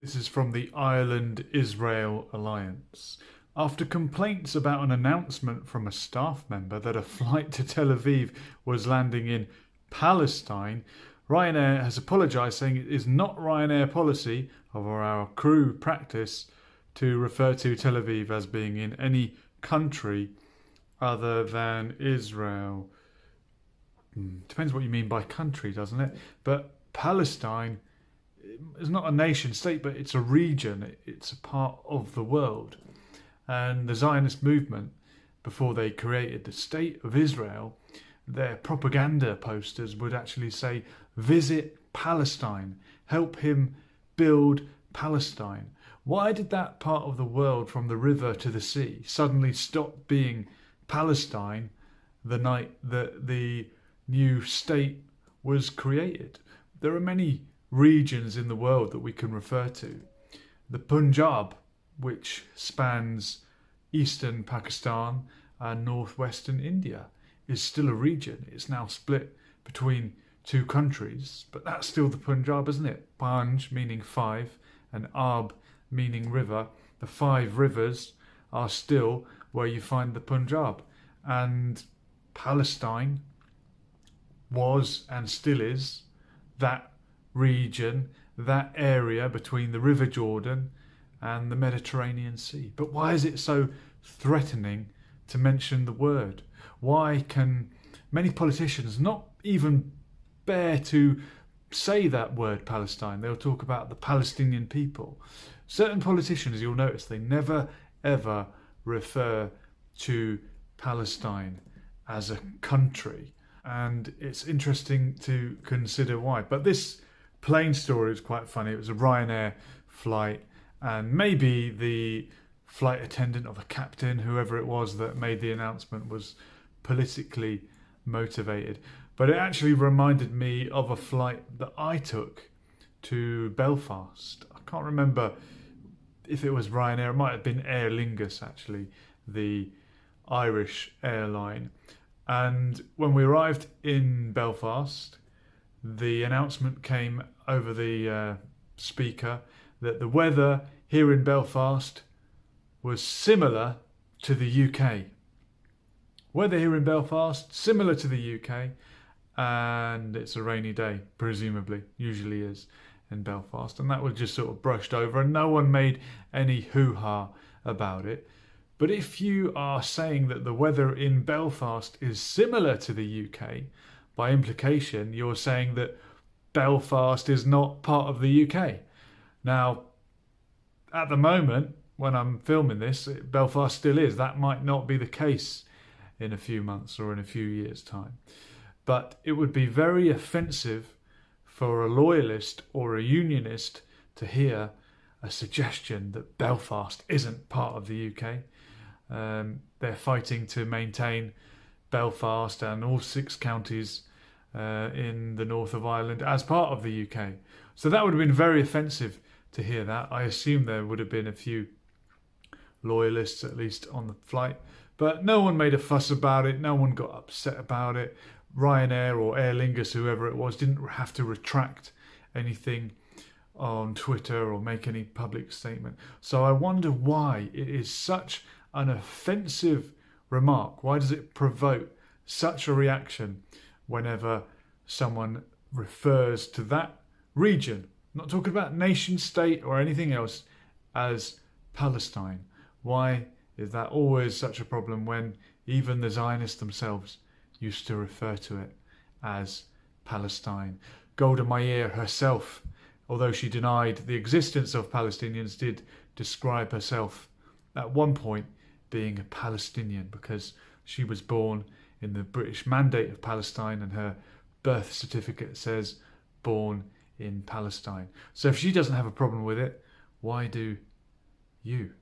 This is from the Ireland-Israel Alliance. After complaints about an announcement from a staff member that a flight to Tel Aviv was landing in Palestine, Ryanair has apologised, saying it is not Ryanair policy or our crew practice to refer to Tel Aviv as being in any country other than Israel. Depends what you mean by country, doesn't it? But Palestine is not a nation state, but it's a region. It's a part of the world. And the Zionist movement, before they created the state of Israel, their propaganda posters would actually say, visit Palestine, help him build Palestine. Why did that part of the world, from the river to the sea, suddenly stop being Palestine the night that the new state was created? There are many regions in the world that we can refer to. The Punjab, which spans eastern Pakistan and northwestern India, is still a region. It's now split between two countries, but that's still the Punjab, isn't it? Panj meaning five and Ab meaning river. The five rivers are still where you find the Punjab. And Palestine was and still is that region, that area between the River Jordan and the Mediterranean Sea. But why is it so threatening to mention the word? Why can many politicians not even bear to say that word Palestine? They'll talk about the Palestinian people. Certain politicians, you'll notice, they never ever refer to Palestine as a country. And it's interesting to consider why. But this plane story is quite funny. It was a Ryanair flight, and maybe the flight attendant or the captain, whoever it was that made the announcement, was politically motivated. But it actually reminded me of a flight that I took to Belfast. I can't remember if it was Ryanair. It might have been Aer Lingus, actually, the Irish airline. And when we arrived in Belfast, the announcement came over the speaker that the weather here in Belfast was similar to the UK. Weather here in Belfast, similar to the UK, and it's a rainy day, presumably, usually is in Belfast. And that was just sort of brushed over, and no one made any hoo-ha about it. But if you are saying that the weather in Belfast is similar to the UK, by implication, you're saying that Belfast is not part of the UK. Now, at the moment, when I'm filming this, Belfast still is. That might not be the case in a few months or in a few years' time. But it would be very offensive for a loyalist or a unionist to hear a suggestion that Belfast isn't part of the UK. They're fighting to maintain Belfast and all 6 counties in the north of Ireland as part of the UK. So that would have been very offensive to hear that. I assume there would have been a few loyalists at least on the flight, but no one made a fuss about it. No one got upset about it. Ryanair or Aer Lingus, whoever it was, didn't have to retract anything on Twitter or make any public statement. So I wonder why it is such an offensive remark. Why does it provoke such a reaction whenever someone refers to that region, not talking about nation state or anything else, as Palestine? Why is that always such a problem when even the Zionists themselves used to refer to it as Palestine? Golda Meir herself, although she denied the existence of Palestinians, did describe herself at one point being a Palestinian because she was born in the British Mandate of Palestine and her birth certificate says born in Palestine. So if she doesn't have a problem with it, why do you?